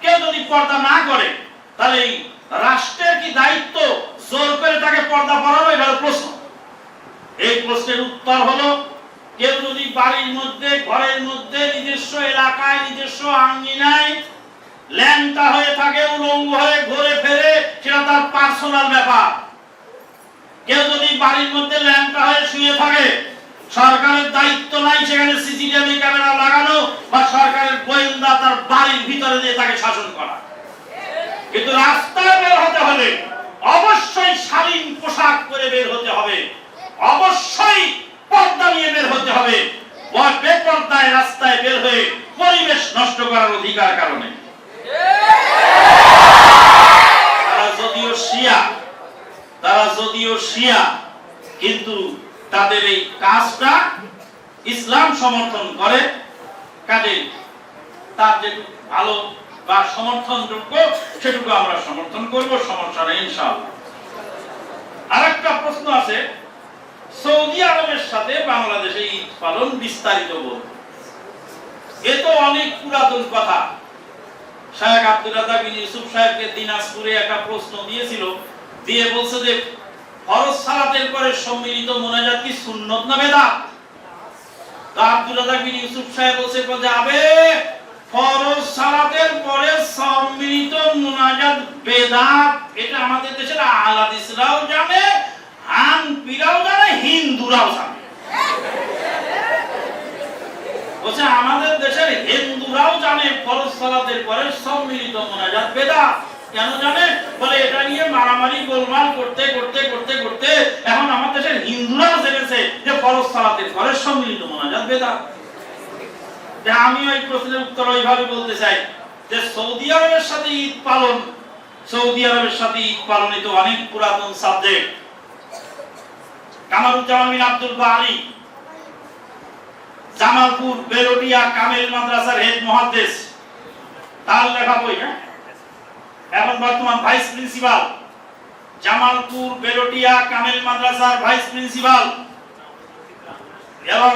কেউ যদি পর্দা না করে তাহলে এই রাষ্ট্রের কি দায়িত্ব জোর করে তাকে পর্দা পরানো? এটা প্রশ্ন। এই প্রশ্নের উত্তর হলো, কেউ যদি বাড়ির মধ্যে, ঘরের মধ্যে, নিজস্ব এলাকায়, নিজস্ব আঙ্গিনায় ল্যাংটা হয়ে থাকে, উলঙ্গ হয়ে ঘুরে ফেরে, সেটা তার পার্সোনাল ব্যাপার। কেউ যদি বাড়ির মধ্যে ল্যাংটা হয়ে শুয়ে থাকে, সরকারের দায়িত্ব নাই সেখানে সিসিটিভি ক্যামেরা লাগানো বা সরকারের গোয়েন্দা তার বাড়ির ভিতরে দিয়ে তাকে শাসন করা। কিন্তু রাস্তায় বের হতে হলে অবশ্যই শালীন পোশাক পরে বের হতে হবে, অবশ্যই পর্দা নিয়ে বের হতে হবে। বেপর্দায় রাস্তায় বের হয়ে পরিবেশ নষ্ট করার অধিকার কারণে। তারা যদিও শিয়া কিন্তু তাদের এই কাজটা ইসলাম সমর্থন করে। কাজে তার যে ভালো বা সমর্থনযোগ্য সেটুকু আমরা সমর্থন করব, সমস্যা নেই ইনশাআল্লাহ। আরেকটা প্রশ্ন আছে, সৌদি আরবের সাথে বাংলাদেশে ঈদ পালন বিস্তারিত বলুন। এ তো অনেক পুরাতন কথা। শায়েখ আব্দুর রাজ্জাক বিন ইউসুফ সাহেবকে দিনাজপুরে একটা প্রশ্ন দিয়েছিল, দিয়ে বলছে যে ফরজ সালাতের পরে সম্মিলিত মুনাজাত কি সুন্নত না বেদাত? তো আব্দুর রাজ্জাক বিন ইউসুফ সাহেব বলছে যাবে ফরজ সালাতের পরে সম্মিলিত মুনাজাত বেদাত। এটা আমাদের দেশের আহলে হাদিসরাও জানে, হানফিরাও জানে, হিন্দুরাও জানে। বলছে আমাদের দেশের হিন্দুরাও জানে ফরজ সালাতের পরে সম্মিলিত মুনাজাত বেদাত। কেন জানে? বলে এটা নিয়ে মারামারি গোলমাল করতে করতে করতে করতে এখন আমাদের দেশের হিন্দুরাও জেনেছে যে ফরজ সালাতের পরে সম্মিলিত মুনাজাত বেদাত। আমি ওই প্রশ্নের উত্তর ওইভাবে বলতে চাই যে সৌদি আরবের সাথে ঈদ পালন, সৌদি আরবের সাথে ঈদ পালন তো অনেক পুরাতন সাবজেক্ট। কামারুজ্জামান বিন আব্দুল বারি জামালপুর বেলোটিয়া কামেল মাদ্রাসার হেড মুহাদ্দিস, তার লেখা বই, এখন বর্তমান ভাইস প্রিন্সিপাল, জামালপুর বেলোটিয়া কামেল মাদ্রাসার ভাইস প্রিন্সিপাল এবং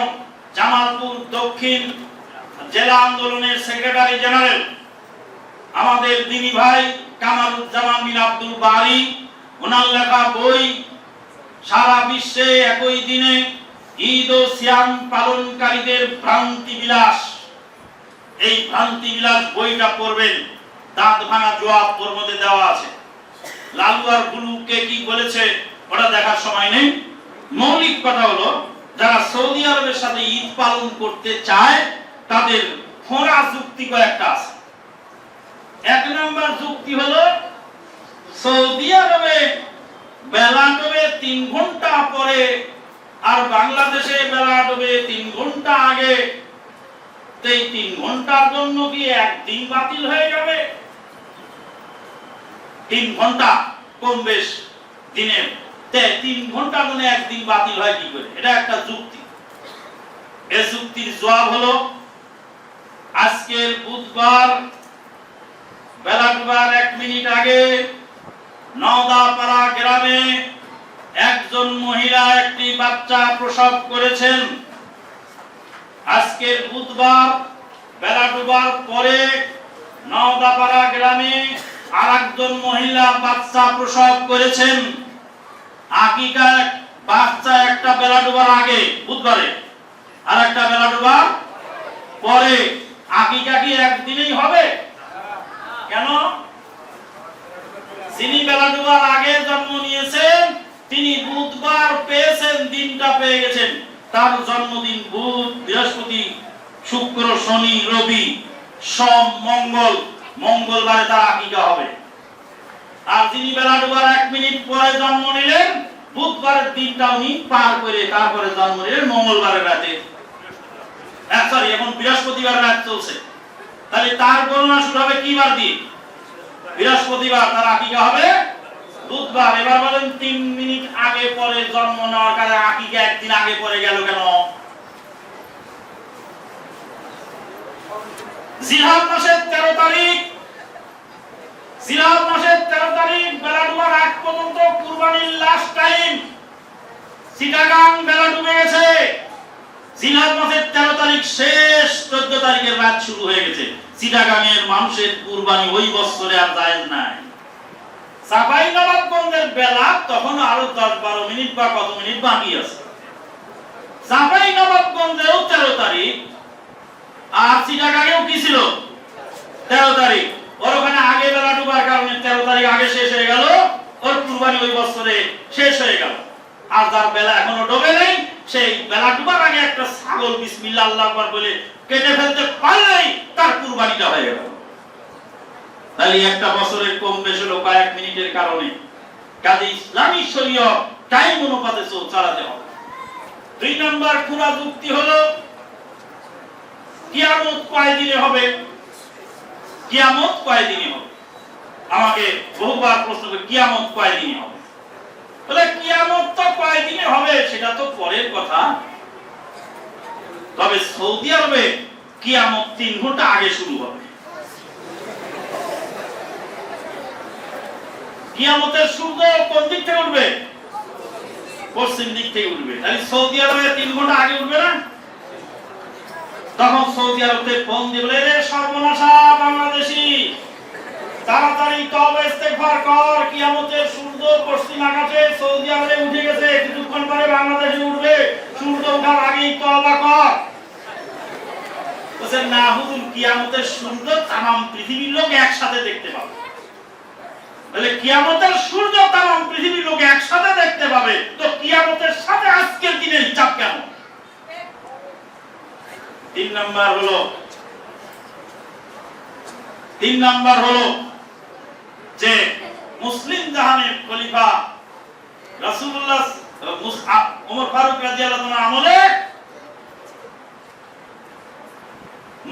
জামালপুর দক্ষিণ জেলা আন্দোলনের সেক্রেটারি জেনারেল আমাদের দিনী ভাই কামারুজ্জামান বিন আব্দুল বারি, ওনার লেখা বই সারা বিশ্বে একই দিনে ঈদ ও সিয়াম পালনকারীদের ভ্রান্তি বিলাস। এই ভ্রান্তি বিলাস বইটা পড়বেন, দাঁত ভাঙা জবাব ওর মধ্যে দেওয়া আছে। লালু আর গুলুকে কি বলেছে ওটা দেখার সময় নেই। মৌলিক কথা হলো যারা সৌদি আরবের সাথে ঈদ পালন করতে চায় তাদের ফোঁড়া যুক্তি কয়েকটা আছে। এক নম্বর যুক্তি হলো সৌদি আরবে বেলা ডোবে 3 ঘন্টা পরে আর বাংলাদেশে বেলা ডোবে 3 ঘন্টা আগে, এই 3 ঘন্টার জন্য কি একদিন বাতিল হয়ে যাবে? 3 ঘন্টা কম বেশ দিনে, 3 ঘন্টার জন্য একদিন বাতিল হয় কি করে? এটা একটা যুক্তি। এই যুক্তির জবাব হলো আজকের বুধবার বেলা ডোবার 1 মিনিট আগে নওদাপাড়া গ্রামে একজন মহিলা একটি বাচ্চা প্রসব করেছেন। আজকের বুধবার বেলা ডোবার পরে নওদাপাড়া গ্রামে আরেকজন মহিলা বাচ্চা প্রসব করেছেন। আকিকা বাচ্চা একটা বেলা ডোবার আগে বুধবারে আর একটা বেলা ডোবার পরে, আকিকা কি একদিনেই হবে? কেন? যিনি বেলা ডোবার আগে জন্ম নিয়েছেন তিনি বুধবার পেয়েছেন, দিনটা পেয়ে গেছেন, তার জন্মদিন বুধ, বৃহস্পতি, শুক্র, শনি, রবি, সোম, মঙ্গল, মঙ্গলবারে তার আকিকা হবে। আর যিনি বেলা ডোবার 1 মিনিট পরে জন্ম নিলেন বুধবারের দিনটা উনি পার করে তারপরে জন্ম নিলেন মঙ্গলবারের রাতে, সরি এখন বৃহস্পতিবার রাত চলছে, তাহলে তার গণনা শুরু হবে কি বার দিয়ে? বৃহস্পতিবার, তার আকিকা হবে বুধবার। এবার বলেন 3 মিনিট আগে পরে জন্ম নেওয়ার কারণে আকিকা একদিন আগে পরে গেল কেন? জিলহজ মাসের 13 তারিখ, জিলহজ মাসের 13 তারিখ বেলা ডুবার আগ পর্যন্ত কুরবানির লাস্ট টাইম। চিটাগাং বেলা ডুবে গেছে, জিলহজ মাসের 13 তারিখ শেষ, 14 তারিখের রাত শুরু হয়ে গেছে। চিটাগাং এর মানুষের কুরবানি ওই বছরে আর জায়েজ নাই। চাঁপাইনবাবগঞ্জের বেলা তখন আরো 10-12 মিনিট বা কত মিনিট বাকি আছে। চাঁপাইনবাবগঞ্জেও 13 তারিখ আর চিটাগাংয়েও কি ছিল 13 তারিখ। ওর ওখানে আগে বেলা ডুবার কারণে 13 তারিখ আগে শেষ হয়ে গেল, ওর কুরবানি ওই বছরে শেষ হয়ে গেল। আর যার বেলা এখনো ডোবে নেই সেই বেলা ডুবার আগে একটা ছাগল বিসমিল্লাহ আল্লাহু আকবার বলে কেটে ফেলতে পারলেই তার কুরবানিটা হয়ে গেল। তাহলে একটা বছরের কম বেশ হলো কয়েক মিনিটের কারণে, কাজে ইসলামী শরীয়ত টাইম অনুপাতে চালাতে হবে। 2 নম্বর পুরা যুক্তি হলো কিয়ামত কয় দিনে হবে? কিয়ামত কয় দিনে হবে? আমাকে বহুবার প্রশ্ন করে কিয়ামত কয় দিনে হবে? বলে কিয়ামত তো কয় দিনে হবে সেটা তো পরের কথা, তবে সৌদি আরবে কিয়ামত 3 ঘন্টা আগে শুরু হবে। কিয়ামতের সূর্য কোন দিক থেকে উঠবে? পশ্চিম দিক থেকে উঠবে। তাহলে সৌদি আরবে 3 ঘন্টা আগে উঠবে না? তখন সৌদি আরবে ফোন দিয়ে বলে, রে সর্বনাশা বাংলাদেশী, তাড়াতাড়ি তওবা ইস্তেগফার কর, কিয়ামতের সূর্য পশ্চিম আকাশে সৌদি আরবে উঠে গেছে, কিছুক্ষণ পরে বাংলাদেশে উঠবে, সূর্য ওঠার আগেই তওবা কর। বলেন না হুজুর, কিয়ামতের সূর্য তামাম পৃথিবীর লোক একসাথে দেখতে পাবে। বলে কিয়ামতের সূর্য তামাম পৃথিবীর লোক একসাথে দেখতে পাবে, তো কিয়ামতের সাথে আজকের দিনের হিসাব কেন? 3 নাম্বার হলো যে মুসলিম জাহানের খলিফা রাসূলুল্লাহ ওমর ফারুক রাদিয়াল্লাহু আনহু আমলে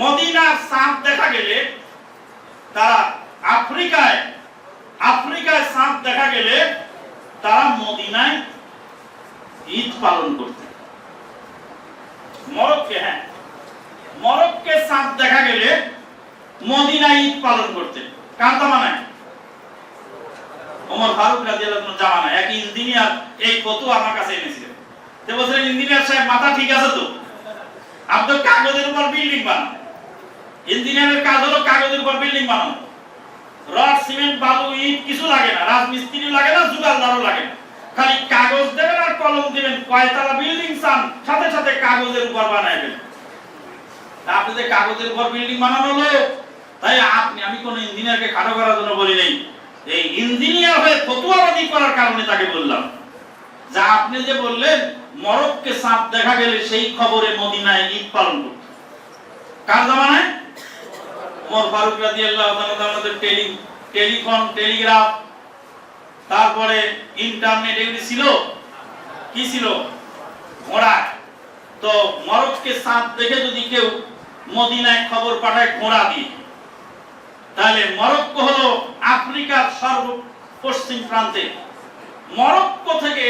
মদিনার চাঁদ দেখা গেলে, তারা আফ্রিকায় চাঁদ দেখা গেলে তারা মদিনায় ঈদ পালন করতে। মরক্কে চাঁদ দেখা গেলে মদিনায় ঈদ পালন করতে। কার জামানায়? ওমর ফারুক রাদিয়াল্লাহু আনহু জামানায়। এক ইঞ্জিনিয়ার এই ফতোয়া আমার কাছে এনেছিলেন। তো বলছিলেন, ইঞ্জিনিয়ার সাহেব মাথা ঠিক আছে তো? আপনি কাগজের উপর বিল্ডিং বানান। ইঞ্জিনিয়ারের কাজ হলো কাগজের উপর বিল্ডিং বানানো। রড, সিমেন্ট, বালু, ইট কিছু লাগে না, রাজমিস্ত্রিও লাগে না, জুগালদারও লাগে না। খালি কাগজ দেবেন আর কলম দিবেন, কয়তলা বিল্ডিং চান সাথে সাথে কাগজের উপর বানাইবেন। আপনি যে কাগজের উপর বিল্ডিং বানানো হলো, তাই আমি কোন ইঞ্জিনিয়ারকে খাটো করার জন্য বলি নাই, এই ইঞ্জিনিয়ার হয়ে ফতোয়াবাজি করার কারণে তাকে বললাম। যা আপনি যে বললেন মরক্কে চাঁদ দেখা গেলে সেই খবরে মদিনায় ঈদ পালন করত। কার জামানায়? ওমর ফারুক রাদিয়াল্লাহু তাআলা আমাদের টেলিফোন, টেলিগ্রাফ, তারপরে ইন্টারনেট এগুলি ছিল কি ছিল? ঘোড়া। তো মরক্কে চাঁদ দেখে যদি কেউ মদিনায় খবর পাঠায় ঘোড়া দিয়ে, তাহলে মরক্কো হলো আফ্রিকার সর্বপশ্চিম প্রান্তে। মরক্কো থেকে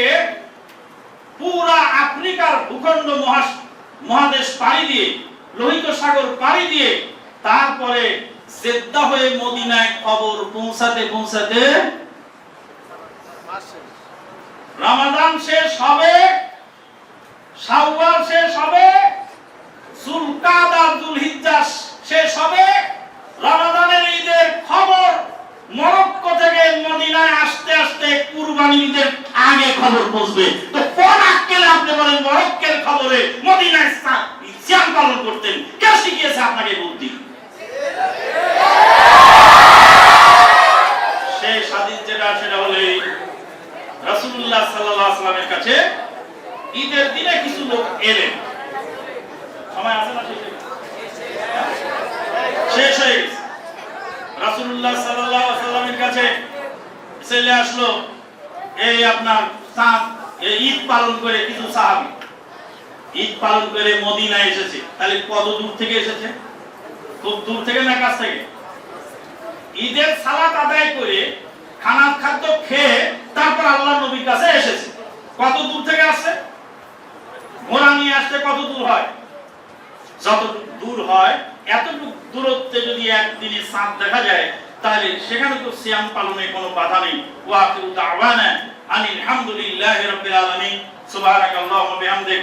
পুরা আফ্রিকার ভূখণ্ড মহাদেশ পাড়ি দিয়ে, লোহিত সাগর পাড়ি দিয়ে, তারপরে জেদ্দা হয়ে মদিনায় খবর পৌঁছাতে পৌঁছাতে রমাদান শেষ হবে, শাওয়াল শেষ হবে, যুলকাদা যুলহিজ্জা শেষ হবে, রমাদানের ঈদের খবর মরক্কো থেকে মদিনায় আসতে আসতে কুরবানির ঈদের আগে খবর পৌঁছবে। তো কোন আক্কেলে আপনি বলেন মরক্কের খবরে মদিনায় সিয়াম পালন করতেন? কে শিখিয়েছে আপনাকে বুদ্ধি? সেই হাদিস যেটা, সেটা হলো রাসূলুল্লাহ সাল্লাল্লাহু আলাইহি ওয়াসাল্লামের কাছে ঈদের দিনে কিছু লোক এলেন। সময় আছে না? শেষ হয়ে গেছে। রাসূলুল্লাহ সাল্লাল্লাহু আলাইহি ওয়াসাল্লামের কাছে চলে আসলো এই আপনার ঈদ পালন করে কিছু সাহাবী। ঈদ পালন করে মদিনায় এসেছে। তাহলে কত দূর থেকে এসেছে? খুব দূর থেকে না কাছ থেকে? ঈদের সালাত আদায় করে খাদ্য খেয়ে তারপর আল্লাহর নবীর কাছে এসেছে। কত দূর থেকে আসছে? ঘোড়া নিয়ে আসতে কত দূর হয়? যত দূর হয়, এতটুকু দূরত্বে যদি একদিনে চাঁদ দেখা যায়, তাহলে সেখানে তো সিয়াম পালনে কোনো বাধা নেই। ওয়া আখিরু দাওয়ানা আনিল হামদুলিল্লাহি রাব্বিল আলামিন। সুবহানাকাল্লাহুম্মা ওয়া বিহামদিক।